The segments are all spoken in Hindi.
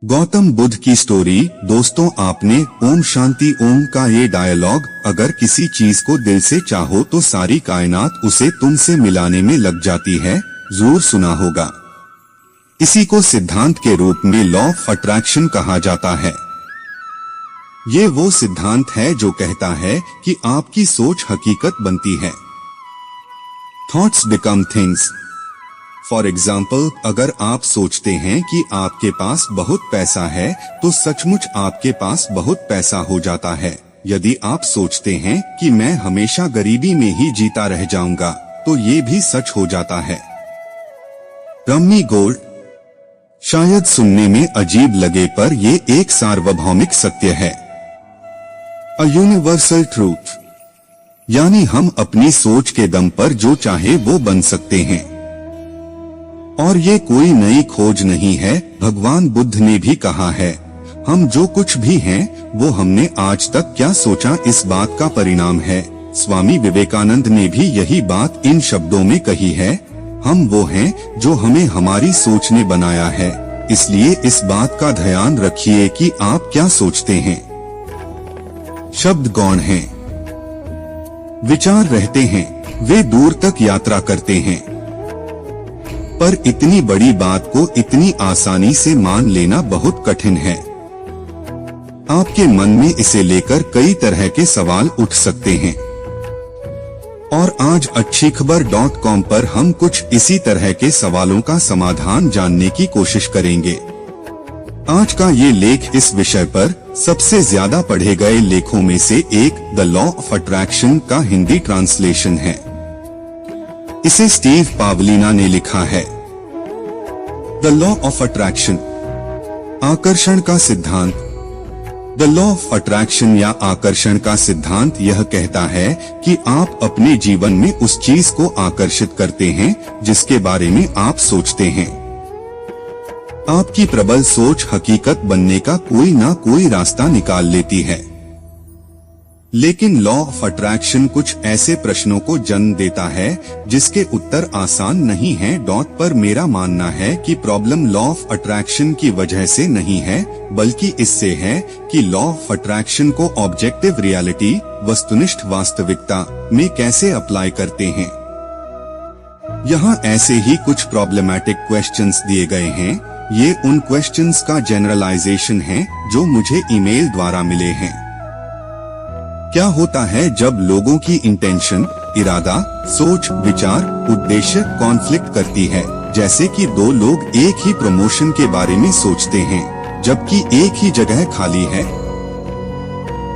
गौतम बुद्ध की स्टोरी। दोस्तों, आपने ओम शांति ओम का ये डायलॉग, अगर किसी चीज को दिल से चाहो तो सारी कायनात उसे तुमसे मिलाने में लग जाती है, जरूर सुना होगा। इसी को सिद्धांत के रूप में लॉ ऑफ अट्रैक्शन कहा जाता है। ये वो सिद्धांत है जो कहता है कि आपकी सोच हकीकत बनती है। Thoughts become things. For example, अगर आप सोचते हैं कि आपके पास बहुत पैसा है तो सचमुच आपके पास बहुत पैसा हो जाता है। यदि आप सोचते हैं कि मैं हमेशा गरीबी में ही जीता रह जाऊंगा तो ये भी सच हो जाता है। Rummy gold. शायद सुनने में अजीब लगे पर ये एक सार्वभौमिक सत्य है। अ यूनिवर्सल ट्रूथ, यानी हम अपनी सोच के दम पर जो चाहे वो बन सकते हैं। और ये कोई नई खोज नहीं है, भगवान बुद्ध ने भी कहा है, हम जो कुछ भी हैं वो हमने आज तक क्या सोचा इस बात का परिणाम है। स्वामी विवेकानंद ने भी यही बात इन शब्दों में कही है, हम वो हैं जो हमें हमारी सोच ने बनाया है। इसलिए इस बात का ध्यान रखिए कि आप क्या सोचते हैं। शब्द गौण हैं, विचार रहते हैं, वे दूर तक यात्रा करते हैं, पर इतनी बड़ी बात को इतनी आसानी से मान लेना बहुत कठिन है। आपके मन में इसे लेकर कई तरह के सवाल उठ सकते हैं और आज अच्छीखबर.com पर हम कुछ इसी तरह के सवालों का समाधान जानने की कोशिश करेंगे। आज का ये लेख इस विषय पर सबसे ज्यादा पढ़े गए लेखों में से एक द लॉ ऑफ अट्रैक्शन का हिंदी ट्रांसलेशन है। इसे स्टीव पावलीना ने लिखा है। द लॉ ऑफ अट्रैक्शन, आकर्षण का सिद्धांत। द लॉ ऑफ अट्रैक्शन या आकर्षण का सिद्धांत यह कहता है कि आप अपने जीवन में उस चीज को आकर्षित करते हैं जिसके बारे में आप सोचते हैं। आपकी प्रबल सोच हकीकत बनने का कोई ना कोई रास्ता निकाल लेती है। लेकिन लॉ ऑफ अट्रैक्शन कुछ ऐसे प्रश्नों को जन्म देता है जिसके उत्तर आसान नहीं है। पर मेरा मानना है कि प्रॉब्लम लॉ ऑफ अट्रैक्शन की वजह से नहीं है, बल्कि इससे है कि लॉ ऑफ अट्रैक्शन को ऑब्जेक्टिव रियलिटी, वस्तुनिष्ठ वास्तविकता में कैसे अप्लाई करते हैं। यहाँ ऐसे ही कुछ प्रॉब्लमैटिक क्वेश्चंस दिए गए हैं। ये उन क्वेश्चंस का जनरलाइजेशन है जो मुझे ईमेल द्वारा मिले हैं। क्या होता है जब लोगों की इंटेंशन, इरादा, सोच, विचार, उद्देश्य कॉन्फ्लिक्ट करती है? जैसे कि दो लोग एक ही प्रमोशन के बारे में सोचते हैं जबकि एक ही जगह खाली है।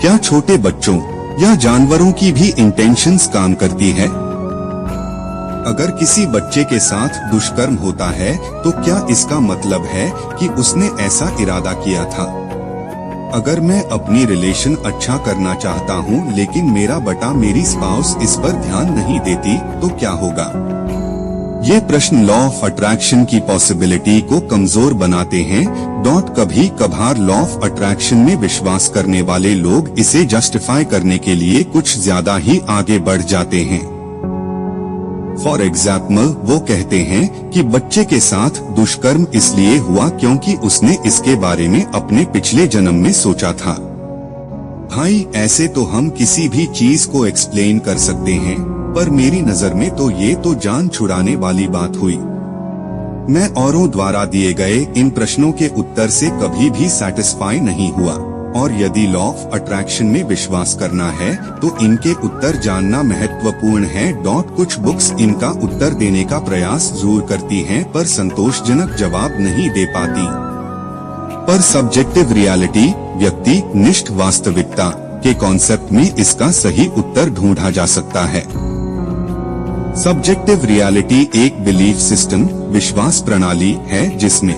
क्या छोटे बच्चों या जानवरों की भी इंटेंशंस काम करती है? अगर किसी बच्चे के साथ दुष्कर्म होता है तो क्या इसका मतलब है कि उसने ऐसा इरादा किया था? अगर मैं अपनी रिलेशन अच्छा करना चाहता हूँ लेकिन मेरी स्पाउस इस पर ध्यान नहीं देती तो क्या होगा? ये प्रश्न लॉ ऑफ अट्रैक्शन की पॉसिबिलिटी को कमजोर बनाते हैं। कभी कभार लॉ ऑफ अट्रैक्शन में विश्वास करने वाले लोग इसे जस्टिफाई करने के लिए कुछ ज्यादा ही आगे बढ़ जाते हैं। फॉर एग्जाम्पल, वो कहते हैं कि बच्चे के साथ दुष्कर्म इसलिए हुआ क्योंकि उसने इसके बारे में अपने पिछले जन्म में सोचा था। भाई, ऐसे तो हम किसी भी चीज को एक्सप्लेन कर सकते हैं, पर मेरी नजर में तो ये तो जान छुड़ाने वाली बात हुई। मैं औरों द्वारा दिए गए इन प्रश्नों के उत्तर से कभी भी सैटिस्फाई नहीं हुआ, और यदि लॉ ऑफ अट्रैक्शन में विश्वास करना है तो इनके उत्तर जानना महत्वपूर्ण है। कुछ बुक्स इनका उत्तर देने का प्रयास जरूर करती हैं पर संतोषजनक जवाब नहीं दे पाती। पर सब्जेक्टिव रियलिटी, व्यक्ति निष्ठ वास्तविकता के कॉन्सेप्ट में इसका सही उत्तर ढूंढा जा सकता है। सब्जेक्टिव रियलिटी एक बिलीफ सिस्टम, विश्वास प्रणाली है जिसमें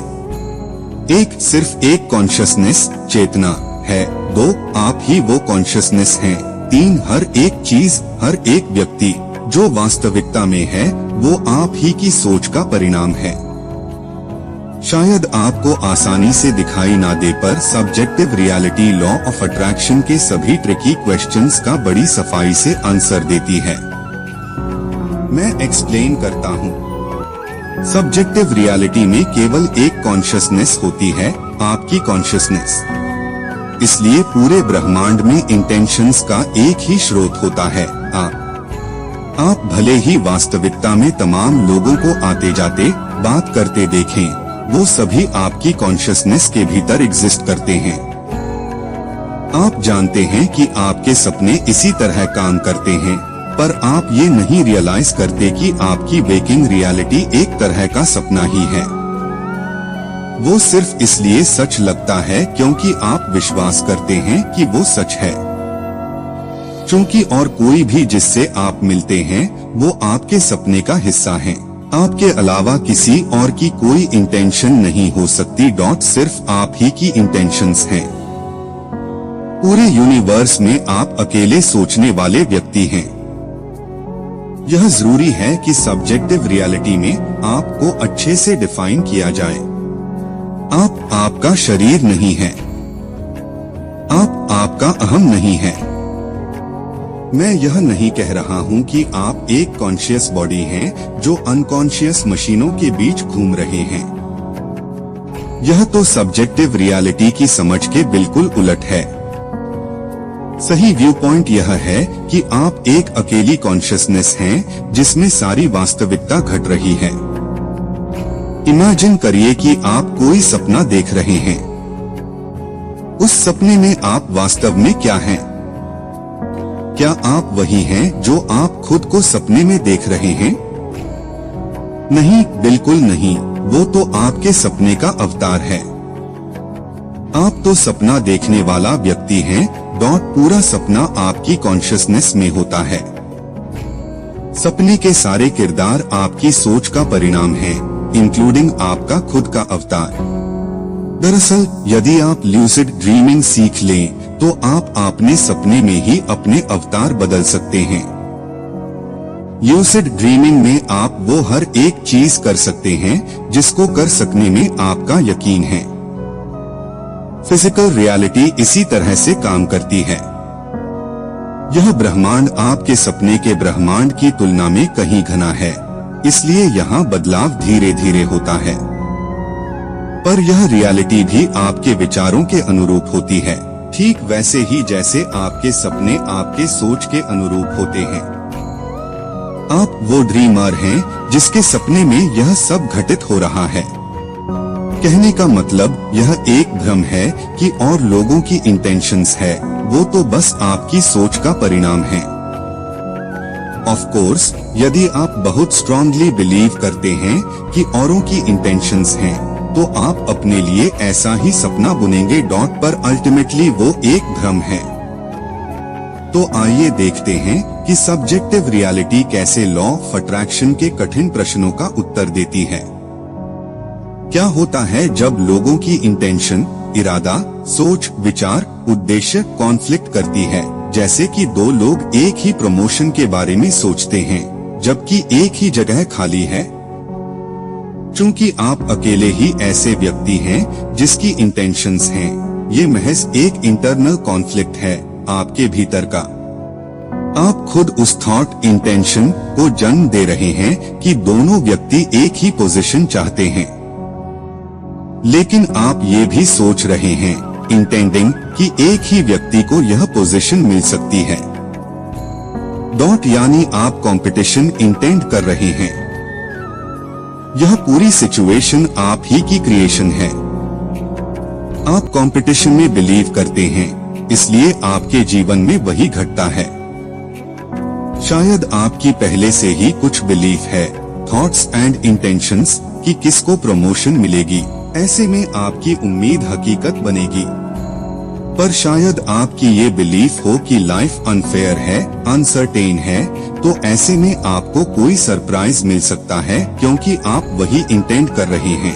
सिर्फ एक कॉन्शियसनेस, चेतना है। 2, आप ही वो कॉन्शियसनेस हैं। 3, हर एक चीज, हर एक व्यक्ति जो वास्तविकता में है वो आप ही की सोच का परिणाम है। शायद आपको आसानी से दिखाई ना दे पर subjective reality law of attraction के सभी ट्रिकी क्वेश्चंस का बड़ी सफाई से आंसर देती है। मैं एक्सप्लेन करता हूँ। सब्जेक्टिव रियलिटी में केवल एक कॉन्शियसनेस होती है, आपकी कॉन्शियसनेस। इसलिए पूरे ब्रह्मांड में इंटेंशंस का एक ही स्रोत होता है, आप भले ही वास्तविकता में तमाम लोगों को आते जाते बात करते देखें, वो सभी आपकी कॉन्शियसनेस के भीतर एग्जिस्ट करते हैं। आप जानते हैं कि आपके सपने इसी तरह काम करते हैं, पर आप ये नहीं रियलाइज करते कि आपकी वेकिंग रियलिटी एक तरह का सपना ही है। वो सिर्फ इसलिए सच लगता है क्योंकि आप विश्वास करते हैं कि वो सच है। क्योंकि और कोई भी जिससे आप मिलते हैं वो आपके सपने का हिस्सा है। आपके अलावा किसी और की कोई इंटेंशन नहीं हो सकती, सिर्फ आप ही की इंटेंशंस हैं। पूरे यूनिवर्स में आप अकेले सोचने वाले व्यक्ति हैं। यह जरूरी है कि सब्जेक्टिव रियलिटी में आपको अच्छे से डिफाइन किया जाए। आप आपका शरीर नहीं है, आप आपका अहम नहीं है। मैं यह नहीं कह रहा हूँ कि आप एक कॉन्शियस बॉडी हैं जो अनकॉन्शियस मशीनों के बीच घूम रहे हैं। यह तो सब्जेक्टिव रियलिटी की समझ के बिल्कुल उलट है। सही व्यू पॉइंट यह है कि आप एक अकेली कॉन्शियसनेस हैं जिसमें सारी वास्तविकता घट रही है। इमेजिन करिए कि आप कोई सपना देख रहे हैं। उस सपने में आप वास्तव में क्या हैं? क्या आप वही हैं जो आप खुद को सपने में देख रहे हैं? नहीं, बिल्कुल नहीं। वो तो आपके सपने का अवतार है। आप तो सपना देखने वाला व्यक्ति हैं। पूरा सपना आपकी कॉन्शियसनेस में होता है। सपने के सारे किरदार आपकी सोच का परिणाम है, इंक्लूडिंग आपका खुद का अवतार। दरअसल यदि आप ल्यूसिड ड्रीमिंग सीख लें तो आप अपने सपने में ही अपने अवतार बदल सकते हैं। ल्यूसिड ड्रीमिंग में आप वो हर एक चीज कर सकते हैं जिसको कर सकने में आपका यकीन है। फिजिकल रियलिटी इसी तरह से काम करती है। यह ब्रह्मांड आपके सपने के ब्रह्मांड की तुलना में कहीं घना है, इसलिए यहाँ बदलाव धीरे धीरे होता है। पर यह रियलिटी भी आपके विचारों के अनुरूप होती है, ठीक वैसे ही जैसे आपके सपने आपके सोच के अनुरूप होते हैं। आप वो ड्रीमर हैं जिसके सपने में यह सब घटित हो रहा है। कहने का मतलब यह एक भ्रम है कि और लोगों की इंटेंशंस है, वो तो बस आपकी सोच का परिणाम है। ऑफ कोर्स, यदि आप बहुत स्ट्रांगली बिलीव करते हैं कि औरों की इंटेंशंस हैं, तो आप अपने लिए ऐसा ही सपना बुनेंगे। पर अल्टीमेटली वो एक भ्रम है। तो आइए देखते हैं कि सब्जेक्टिव रियलिटी कैसे लॉ ऑफ अट्रैक्शन के कठिन प्रश्नों का उत्तर देती है। क्या होता है जब लोगों की इंटेंशन, इरादा, सोच, विचार, उद्देश्य कॉन्फ्लिक्ट करती है? जैसे कि दो लोग एक ही प्रमोशन के बारे में सोचते हैं जबकि एक ही जगह खाली है। चूंकि आप अकेले ही ऐसे व्यक्ति हैं जिसकी इंटेंशंस हैं, ये महज एक इंटरनल कॉन्फ्लिक्ट है आपके भीतर का। आप खुद उस थॉट इंटेंशन को जन्म दे रहे हैं कि दोनों व्यक्ति एक ही पोजीशन चाहते हैं, लेकिन आप ये भी सोच रहे हैं इंटेंडिंग कि एक ही व्यक्ति को यह पोजीशन मिल सकती है। यानी आप कंपटीशन इंटेंड कर रहे हैं। यह पूरी सिचुएशन आप ही की क्रिएशन है। आप कंपटीशन में बिलीव करते हैं, इसलिए आपके जीवन में वही घटता है। शायद आपकी पहले से ही कुछ बिलीफ है, थॉट्स एंड इंटेंशंस, कि किसको प्रमोशन मिलेगी। ऐसे में आपकी उम्मीद हकीकत बनेगी। पर शायद आपकी ये बिलीफ हो कि लाइफ अनफेयर है, अनसर्टेन है, तो ऐसे में आपको कोई सरप्राइज मिल सकता है क्योंकि आप वही इंटेंड कर रहे हैं।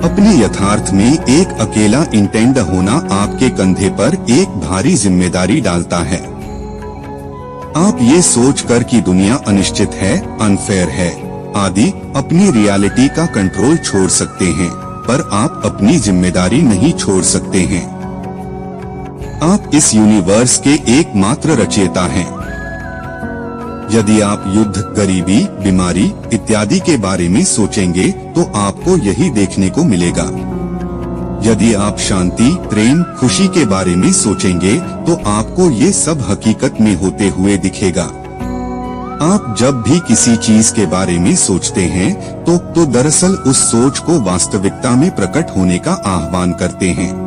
अपने यथार्थ में एक अकेला इंटेंड होना आपके कंधे पर एक भारी जिम्मेदारी डालता है। आप ये सोचकर कि दुनिया अनिश्चित है, अनफेयर है आदि अपनी रियलिटी का कंट्रोल छोड़ सकते हैं, पर आप अपनी जिम्मेदारी नहीं छोड़ सकते हैं। आप इस यूनिवर्स के एकमात्र रचयिता हैं। यदि आप युद्ध, गरीबी, बीमारी इत्यादि के बारे में सोचेंगे तो आपको यही देखने को मिलेगा। यदि आप शांति, प्रेम, खुशी के बारे में सोचेंगे तो आपको ये सब हकीकत में होते हुए दिखेगा। आप जब भी किसी चीज के बारे में सोचते हैं तो दरअसल उस सोच को वास्तविकता में प्रकट होने का आह्वान करते हैं।